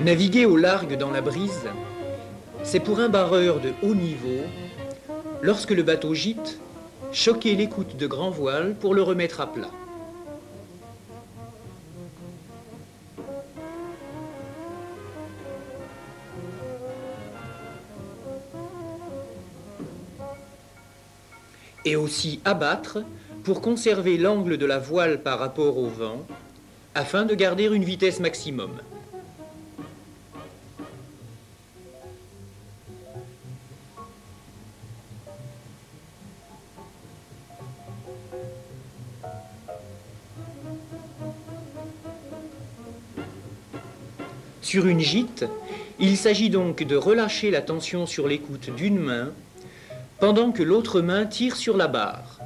Naviguer au large dans la brise, c'est pour un barreur de haut niveau, lorsque le bateau gîte, choquer l'écoute de grand voile pour le remettre à plat. Et aussi abattre pour conserver l'angle de la voile par rapport au vent, afin de garder une vitesse maximum. Sur une gîte, il s'agit donc de relâcher la tension sur l'écoute d'une main pendant que l'autre main tire sur la barre.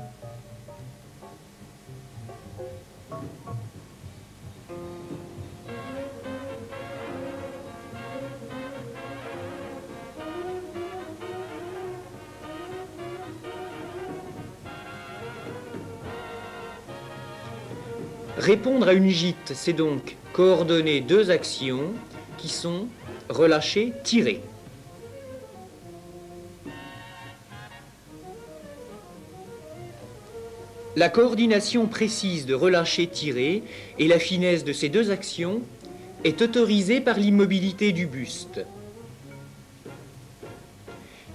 Répondre à une gîte, c'est donc coordonner deux actions qui sont relâcher, tirer. La coordination précise de relâcher, tirer et la finesse de ces deux actions est autorisée par l'immobilité du buste.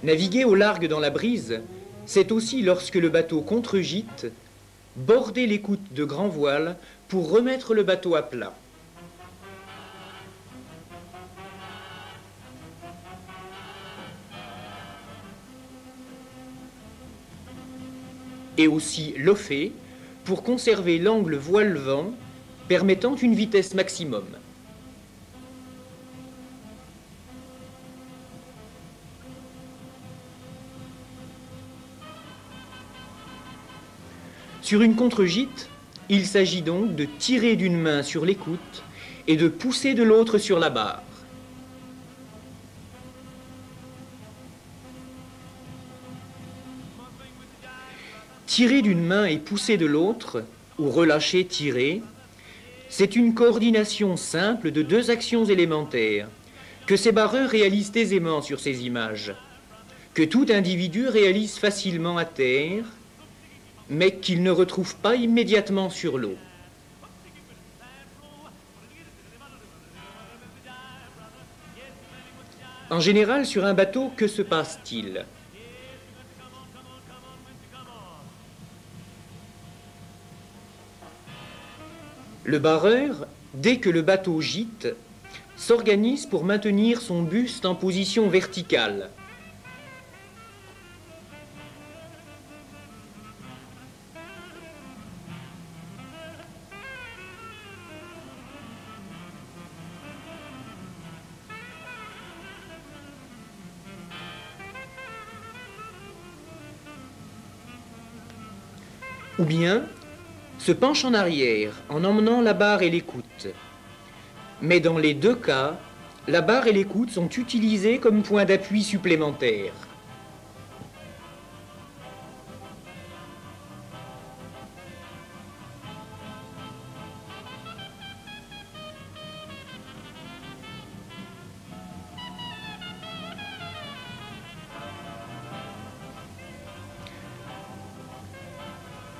Naviguer au large dans la brise, c'est aussi lorsque le bateau contre-gîte, border l'écoute de grand voile pour remettre le bateau à plat. Et aussi loffer pour conserver l'angle voile-vent permettant une vitesse maximum. Sur une contre-gîte, il s'agit donc de tirer d'une main sur l'écoute et de pousser de l'autre sur la barre. Tirer d'une main et pousser de l'autre, ou relâcher, tirer, c'est une coordination simple de deux actions élémentaires que ces barreurs réalisent aisément sur ces images, que tout individu réalise facilement à terre, mais qu'il ne retrouve pas immédiatement sur l'eau. En général, sur un bateau, que se passe-t-il ? Le barreur, dès que le bateau gîte, s'organise pour maintenir son buste en position verticale. Ou bien se penche en arrière en emmenant la barre et l'écoute. Mais dans les deux cas, la barre et l'écoute sont utilisés comme point d'appui supplémentaire.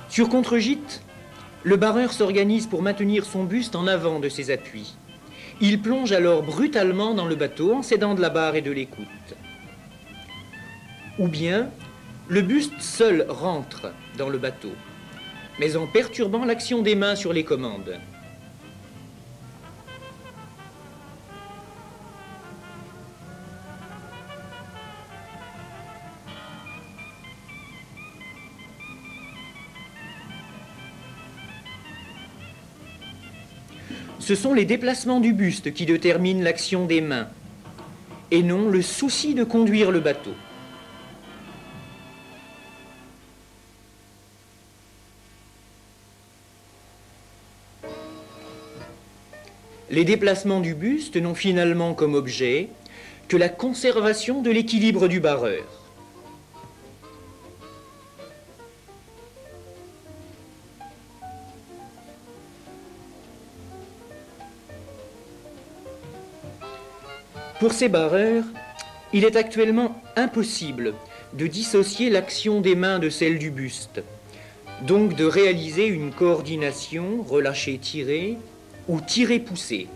Sur contre-gîte, le barreur s'organise pour maintenir son buste en avant de ses appuis. Il plonge alors brutalement dans le bateau en s'aidant de la barre et de l'écoute. Ou bien, le buste seul rentre dans le bateau, mais en perturbant l'action des mains sur les commandes. Ce sont les déplacements du buste qui déterminent l'action des mains, et non le souci de conduire le bateau. Les déplacements du buste n'ont finalement comme objet que la conservation de l'équilibre du barreur. Pour ces barreurs, il est actuellement impossible de dissocier l'action des mains de celle du buste, donc de réaliser une coordination relâcher-tirer ou tirer-pousser.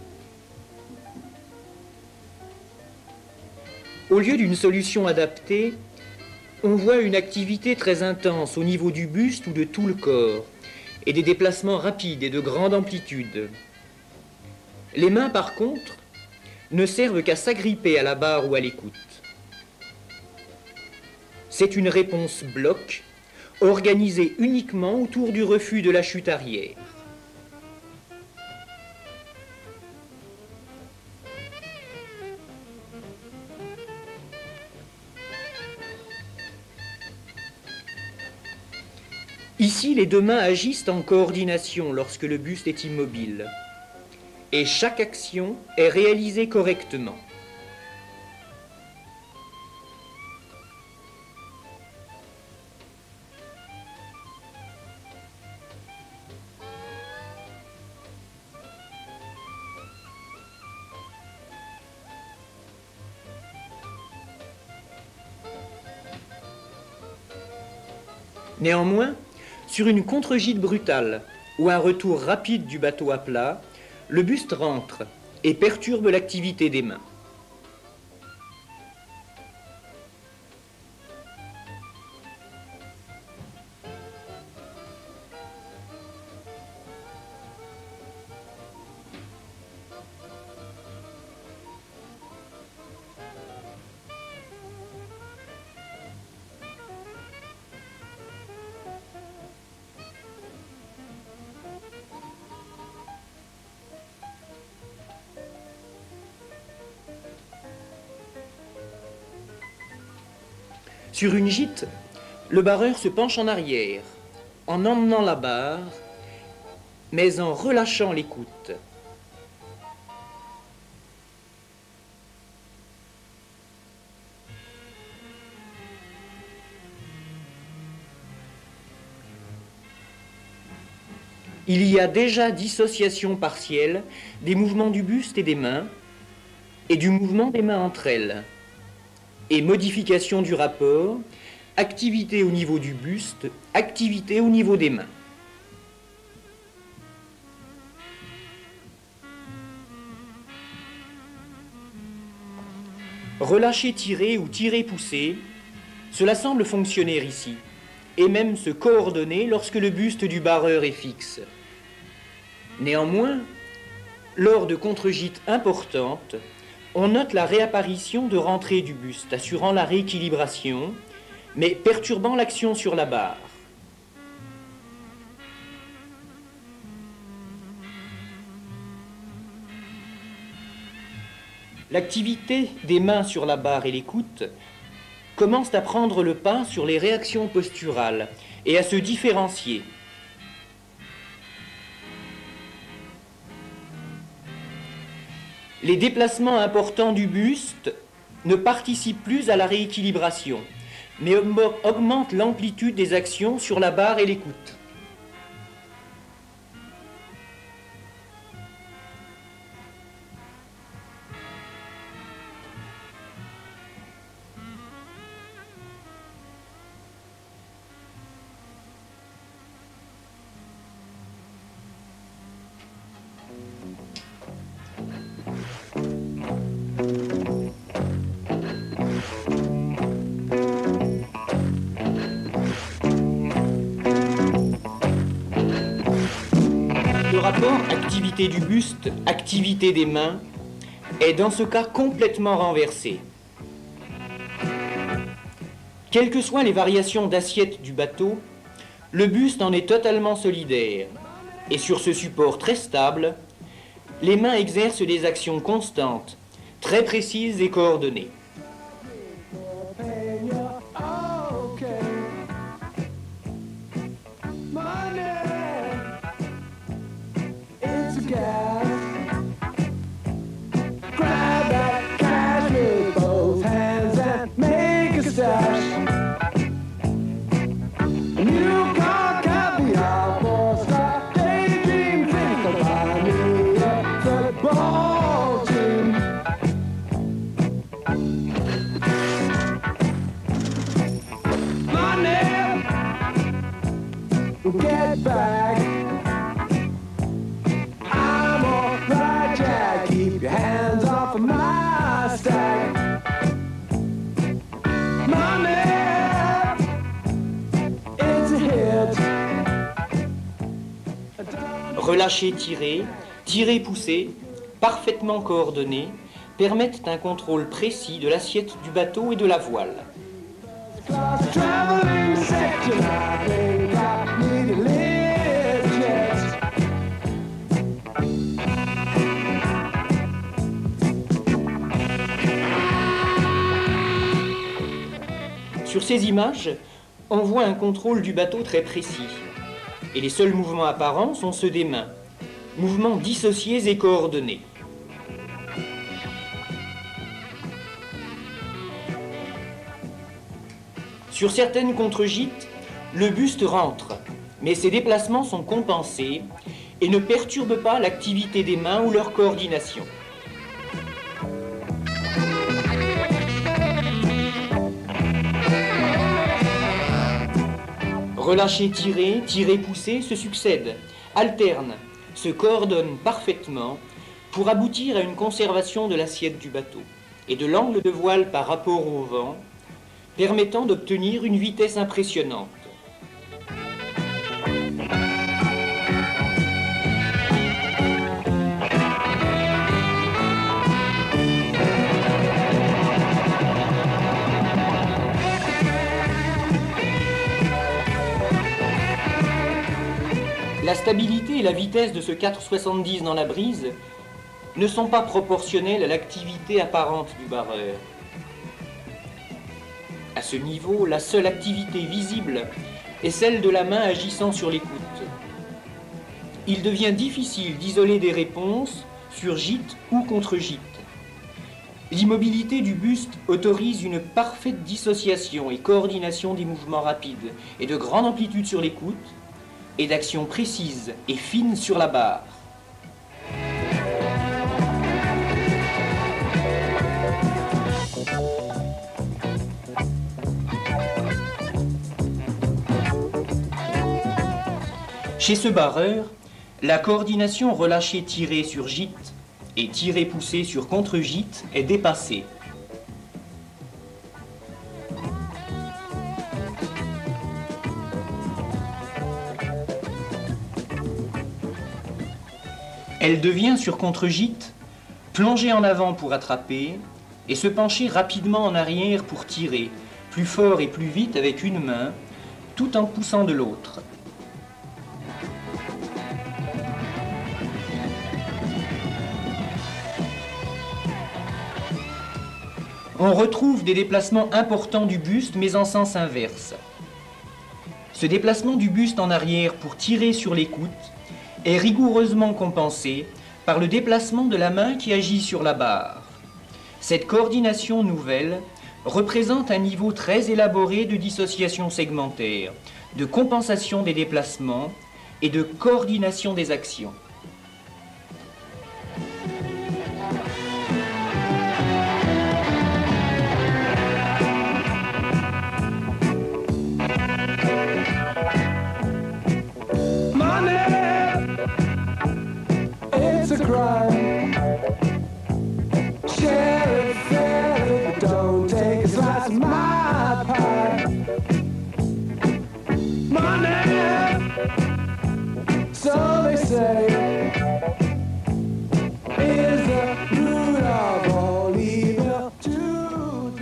Au lieu d'une solution adaptée, on voit une activité très intense au niveau du buste ou de tout le corps, et des déplacements rapides et de grande amplitude. Les mains, par contre, ne servent qu'à s'agripper à la barre ou à l'écoute. C'est une réponse bloc, organisée uniquement autour du refus de la chute arrière. Ici, les deux mains agissent en coordination lorsque le buste est immobile. Et chaque action est réalisée correctement. Néanmoins, sur une contre-gîte brutale ou un retour rapide du bateau à plat, le buste rentre et perturbe l'activité des mains. Sur une gîte, le barreur se penche en arrière, en emmenant la barre, mais en relâchant l'écoute. Il y a déjà dissociation partielle des mouvements du buste et des mains, et du mouvement des mains entre elles, et modification du rapport, activité au niveau du buste, activité au niveau des mains. Relâcher-tirer ou tirer-pousser, cela semble fonctionner ici, et même se coordonner lorsque le buste du barreur est fixe. Néanmoins, lors de contre-gîtes importantes, on note la réapparition de rentrées du buste, assurant la rééquilibration, mais perturbant l'action sur la barre. L'activité des mains sur la barre et l'écoute commence à prendre le pas sur les réactions posturales et à se différencier. Les déplacements importants du buste ne participent plus à la rééquilibration, mais augmentent l'amplitude des actions sur la barre et l'écoute. Le rapport activité du buste, activité des mains est dans ce cas complètement renversé. Quelles que soient les variations d'assiette du bateau, le buste en est totalement solidaire. Et sur ce support très stable, les mains exercent des actions constantes, très précises et coordonnées. Get back. I'm all right, Jack. Keep your hands off of my stack. Money, it's a hit. Relâcher, tirer, tirer, pousser, parfaitement coordonnés, permettent un contrôle précis de l'assiette du bateau et de la voile. Traveling section, I think I need a lift jet. Sur ces images, on voit un contrôle du bateau très précis. Et les seuls mouvements apparents sont ceux des mains, mouvements dissociés et coordonnés. Sur certaines contre-gîtes, le buste rentre, mais ses déplacements sont compensés et ne perturbent pas l'activité des mains ou leur coordination. Relâcher, tirer, tirer, pousser se succèdent, alternent, se coordonnent parfaitement pour aboutir à une conservation de l'assiette du bateau et de l'angle de voile par rapport au vent, permettant d'obtenir une vitesse impressionnante. La stabilité et la vitesse de ce 4,70 dans la brise ne sont pas proportionnelles à l'activité apparente du barreur. À ce niveau, la seule activité visible est celle de la main agissant sur l'écoute. Il devient difficile d'isoler des réponses sur gîte ou contre gîte. L'immobilité du buste autorise une parfaite dissociation et coordination des mouvements rapides et de grande amplitude sur l'écoute et d'actions précises et fines sur la barre. Chez ce barreur, la coordination relâcher-tirer sur gîte et tirer-pousser sur contre-gîte est dépassée. Elle devient sur contre-gîte, plonger en avant pour attraper et se pencher rapidement en arrière pour tirer, plus fort et plus vite avec une main, tout en poussant de l'autre. On retrouve des déplacements importants du buste, mais en sens inverse. Ce déplacement du buste en arrière pour tirer sur l'écoute est rigoureusement compensé par le déplacement de la main qui agit sur la barre. Cette coordination nouvelle représente un niveau très élaboré de dissociation segmentaire, de compensation des déplacements et de coordination des actions. It's a crime. Share it, fair it, don't take it, slice my pie. Money, so they say, is the root of all evil today.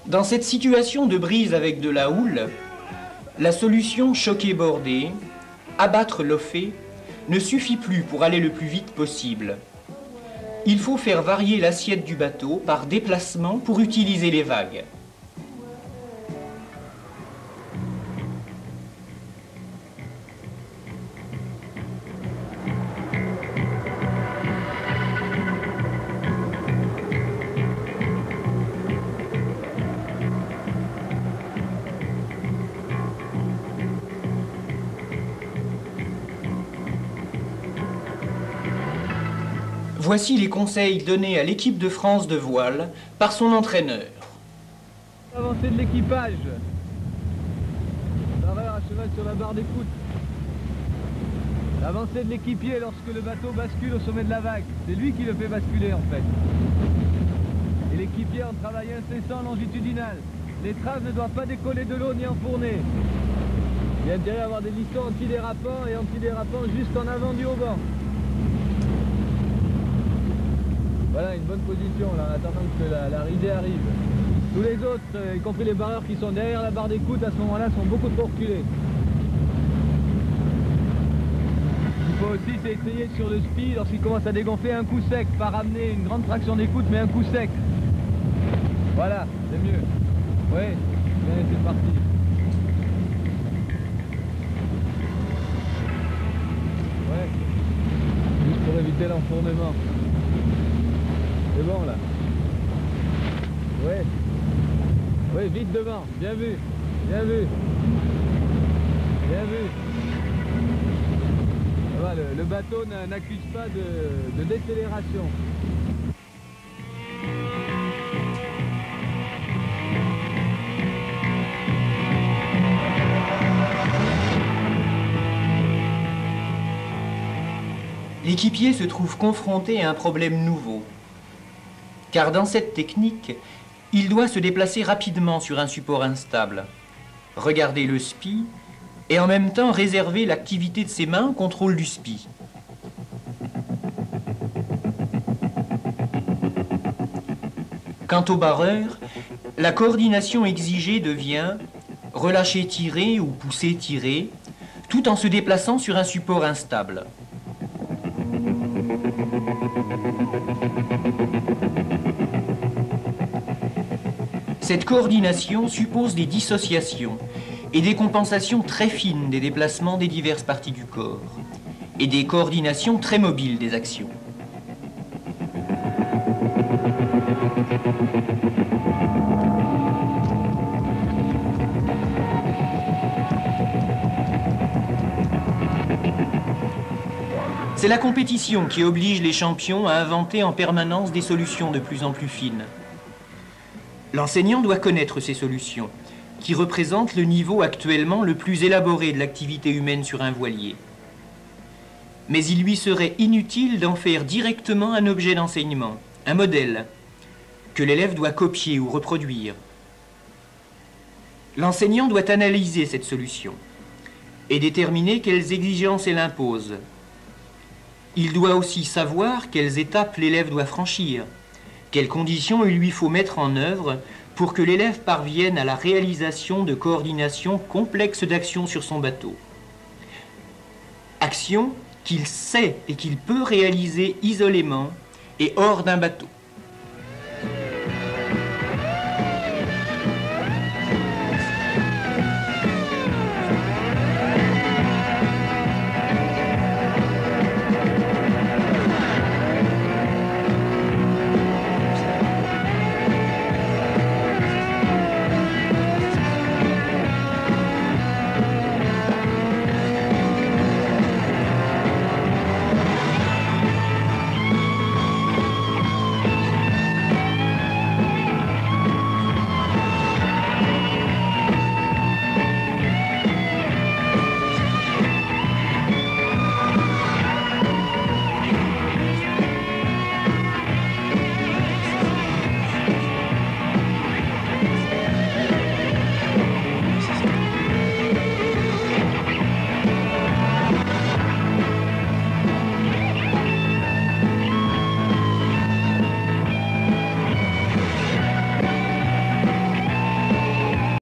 Dans cette situation de brise avec de la houle, la solution choquer-border, abattre l'offet, ne suffit plus pour aller le plus vite possible. Il faut faire varier l'assiette du bateau par déplacement pour utiliser les vagues. Voici les conseils donnés à l'équipe de France de voile par son entraîneur. Avancée de l'équipage. Barreur à cheval sur la barre d'écoute. L'avancée de l'équipier lorsque le bateau bascule au sommet de la vague. C'est lui qui le fait basculer en fait. Et l'équipier en travail incessant longitudinal. Les traves ne doivent pas décoller de l'eau ni enfourner. Il y a intérêt à avoir des listons antidérapants et antidérapants juste en avant du haut-bord. Voilà, une bonne position là, en attendant que la risée arrive. Tous les autres, y compris les barreurs qui sont derrière la barre d'écoute, à ce moment-là, sont beaucoup trop reculés. Il faut aussi s'essayer sur le spi lorsqu'il commence à dégonfler un coup sec, pas ramener une grande traction d'écoute, mais un coup sec. Voilà, c'est mieux. Oui, allez, c'est parti. Ouais, juste pour éviter l'enfournement. C'est bon là. Ouais. Ouais, vite devant. Bien vu. Bien vu. Bien vu. Voilà, le bateau n'accuse pas de décélération. L'équipier se trouve confronté à un problème nouveau. Car dans cette technique, il doit se déplacer rapidement sur un support instable, regarder le SPI et en même temps réserver l'activité de ses mains au contrôle du SPI. Quant au barreur, la coordination exigée devient relâcher-tirer ou pousser-tirer, tout en se déplaçant sur un support instable. Cette coordination suppose des dissociations et des compensations très fines des déplacements des diverses parties du corps et des coordinations très mobiles des actions. C'est la compétition qui oblige les champions à inventer en permanence des solutions de plus en plus fines. L'enseignant doit connaître ces solutions, qui représentent le niveau actuellement le plus élaboré de l'activité humaine sur un voilier. Mais il lui serait inutile d'en faire directement un objet d'enseignement, un modèle, que l'élève doit copier ou reproduire. L'enseignant doit analyser cette solution et déterminer quelles exigences elle impose. Il doit aussi savoir quelles étapes l'élève doit franchir, quelles conditions il lui faut mettre en œuvre pour que l'élève parvienne à la réalisation de coordination complexe d'actions sur son bateau. Actions qu'il sait et qu'il peut réaliser isolément et hors d'un bateau.